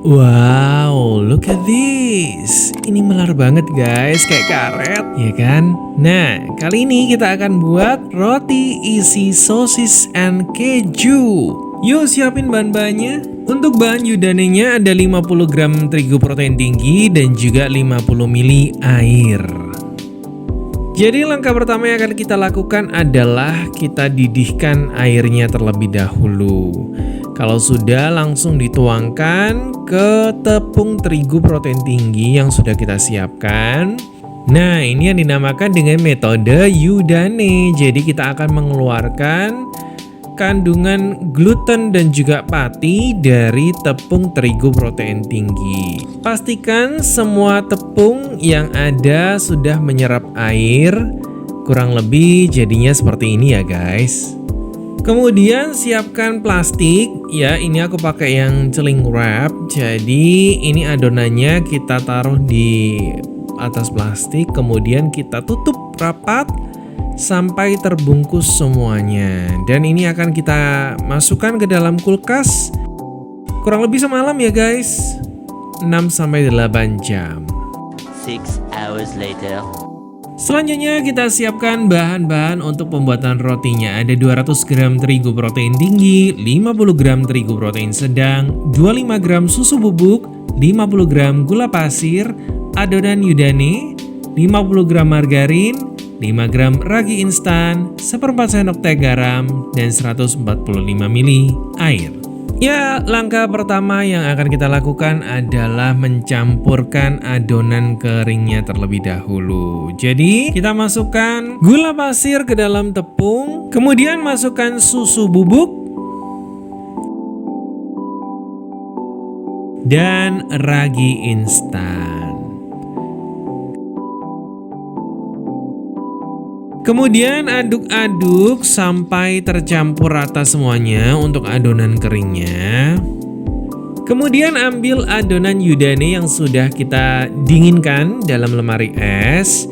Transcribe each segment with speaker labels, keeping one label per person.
Speaker 1: Wow, look at this. Ini melar banget guys, kayak karet, ya kan? Nah, kali ini kita akan buat roti isi sosis and keju. Yuk siapin bahan-bahannya. Untuk bahan yudanenya ada 50 gram terigu protein tinggi dan juga 50 ml air. Jadi langkah pertama yang akan kita lakukan adalah kita didihkan airnya terlebih dahulu. Kalau sudah, langsung dituangkan ke tepung terigu protein tinggi yang sudah kita siapkan. Nah, ini yang dinamakan dengan metode Yudane. Jadi kita akan mengeluarkan kandungan gluten dan juga pati dari tepung terigu protein tinggi. Pastikan semua tepung yang ada sudah menyerap air. Kurang lebih jadinya seperti ini ya guys. Kemudian siapkan plastik, ya ini aku pakai yang cling wrap. Jadi ini adonannya kita taruh di atas plastik, kemudian kita tutup rapat sampai terbungkus semuanya. Dan ini akan kita masukkan ke dalam kulkas kurang lebih semalam ya guys, 6-8 jam.
Speaker 2: 6 hours later.
Speaker 1: Selanjutnya kita siapkan bahan-bahan untuk pembuatan rotinya. Ada 200 gram terigu protein tinggi, 50 gram terigu protein sedang, 25 gram susu bubuk, 50 gram gula pasir, adonan yudane, 50 gram margarin, 5 gram ragi instan, 1/4 sendok teh garam, dan 145 ml air. Ya, langkah pertama yang akan kita lakukan adalah mencampurkan adonan keringnya terlebih dahulu. Jadi, kita masukkan gula pasir ke dalam tepung, kemudian masukkan susu bubuk, dan ragi instan. Kemudian aduk-aduk sampai tercampur rata semuanya untuk adonan keringnya. Kemudian ambil adonan yudane yang sudah kita dinginkan dalam lemari es.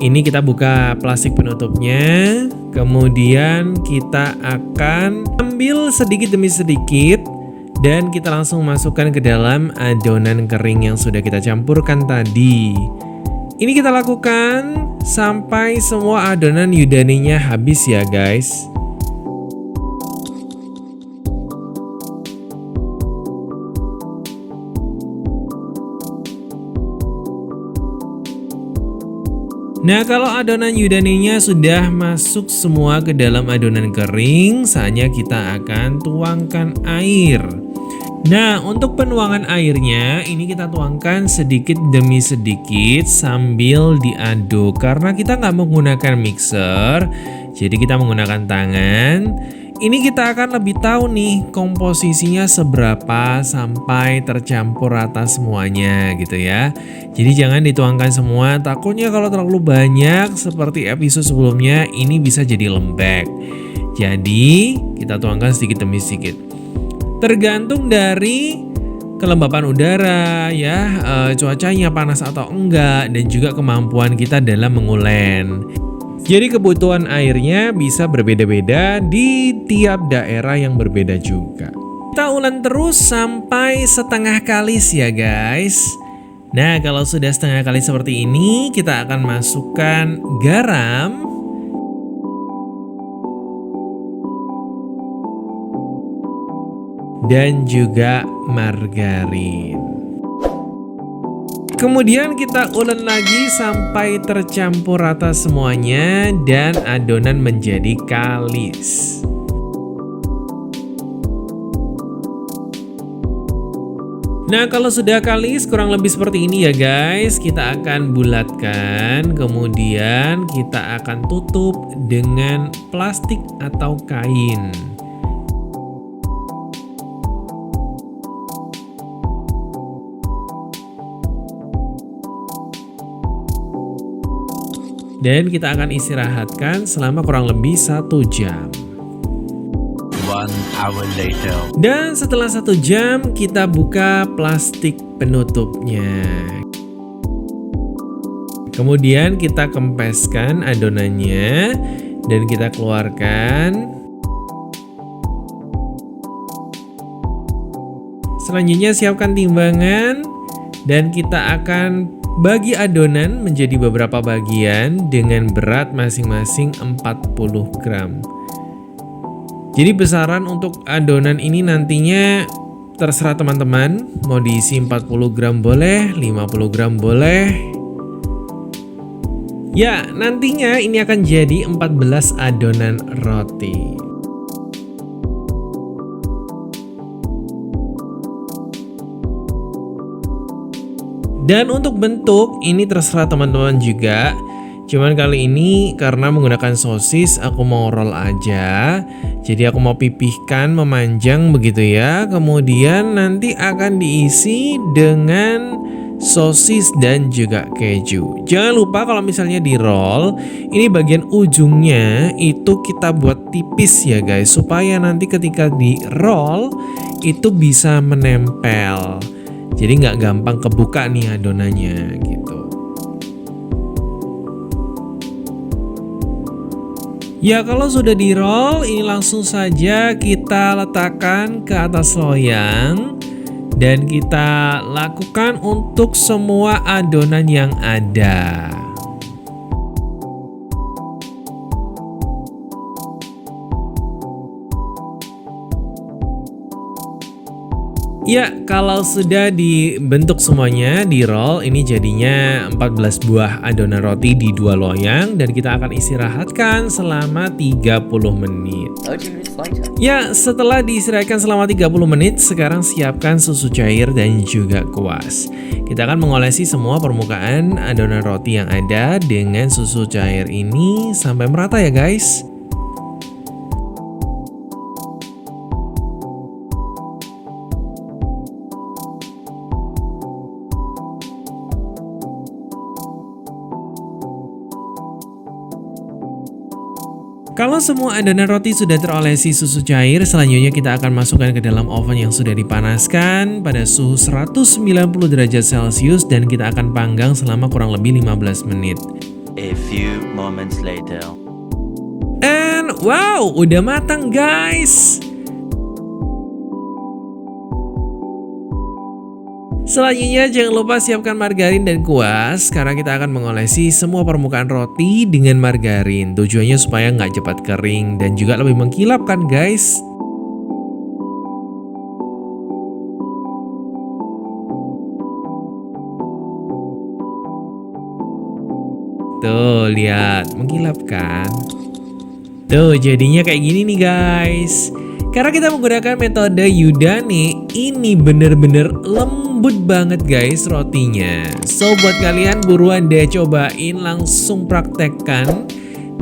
Speaker 1: Ini kita buka plastik penutupnya. Kemudian kita akan ambil sedikit demi sedikit dan kita langsung masukkan ke dalam adonan kering yang sudah kita campurkan tadi. Ini kita lakukan sampai semua adonan yudanenya habis ya guys. Nah, kalau adonan yudanenya sudah masuk semua ke dalam adonan kering, saatnya kita akan tuangkan air. Nah, untuk penuangan airnya ini kita tuangkan sedikit demi sedikit sambil diaduk. Karena kita nggak menggunakan mixer, jadi kita menggunakan tangan. Ini kita akan lebih tahu nih komposisinya seberapa sampai tercampur rata semuanya gitu ya. Jadi jangan dituangkan semua, takutnya kalau terlalu banyak seperti episode sebelumnya ini bisa jadi lembek. Jadi kita tuangkan sedikit demi sedikit. Tergantung dari kelembapan udara ya, cuacanya panas atau enggak, dan juga kemampuan kita dalam mengulen. Jadi kebutuhan airnya bisa berbeda-beda di tiap daerah yang berbeda juga. Kita ulen terus sampai setengah kalis ya guys. Nah, kalau sudah setengah kali seperti ini, kita akan masukkan garam, dan juga margarin. Kemudian kita ulen lagi sampai tercampur rata semuanya dan adonan menjadi kalis. Nah, kalau sudah kalis kurang lebih seperti ini ya guys, kita akan bulatkan, kemudian kita akan tutup dengan plastik atau kain. Dan kita akan istirahatkan selama kurang lebih 1 jam.
Speaker 2: 1 hour later.
Speaker 1: Dan setelah 1 jam kita buka plastik penutupnya. Kemudian kita kempeskan adonannya Dan kita keluarkan. Selanjutnya siapkan timbangan dan kita akan bagi adonan menjadi beberapa bagian dengan berat masing-masing 40 gram. Jadi besaran untuk adonan ini nantinya terserah teman-teman, mau diisi 40 gram boleh, 50 gram boleh. Ya, nantinya ini akan jadi 14 adonan roti. Dan untuk bentuk ini terserah teman-teman juga. Cuman kali ini karena menggunakan sosis aku mau roll aja. Jadi aku mau pipihkan memanjang begitu ya. Kemudian nanti akan diisi dengan sosis dan juga keju. Jangan lupa kalau misalnya di roll, ini bagian ujungnya itu kita buat tipis ya guys, supaya nanti ketika di roll itu bisa menempel. Jadi nggak gampang kebuka nih adonannya gitu. Ya kalau sudah di roll, ini langsung saja kita letakkan ke atas loyang. Dan kita lakukan untuk semua adonan yang ada. Ya, kalau sudah dibentuk semuanya, di roll, ini jadinya 14 buah adonan roti di 2 loyang dan kita akan istirahatkan selama 30 menit. Ya, setelah diistirahatkan selama 30 menit, sekarang siapkan susu cair dan juga kuas. Kita akan mengolesi semua permukaan adonan roti yang ada dengan susu cair ini sampai merata ya guys. Kalau semua adonan roti sudah terolesi susu cair, selanjutnya kita akan masukkan ke dalam oven yang sudah dipanaskan pada suhu 190 derajat Celcius dan kita akan panggang selama kurang lebih 15 menit.
Speaker 2: A few moments later.
Speaker 1: And wow, udah matang guys. Selanjutnya jangan lupa siapkan margarin dan kuas karena kita akan mengolesi semua permukaan roti dengan margarin. Tujuannya supaya nggak cepat kering dan juga lebih mengkilap kan guys. Tuh lihat, mengkilap kan. Tuh jadinya kayak gini nih guys. Karena kita menggunakan metode Udane, ini bener-bener lembut banget guys rotinya. So buat kalian buruan deh cobain, langsung praktekkan.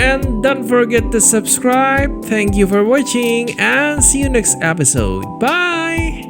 Speaker 1: And don't forget to subscribe. Thank you for watching and see you next episode. Bye!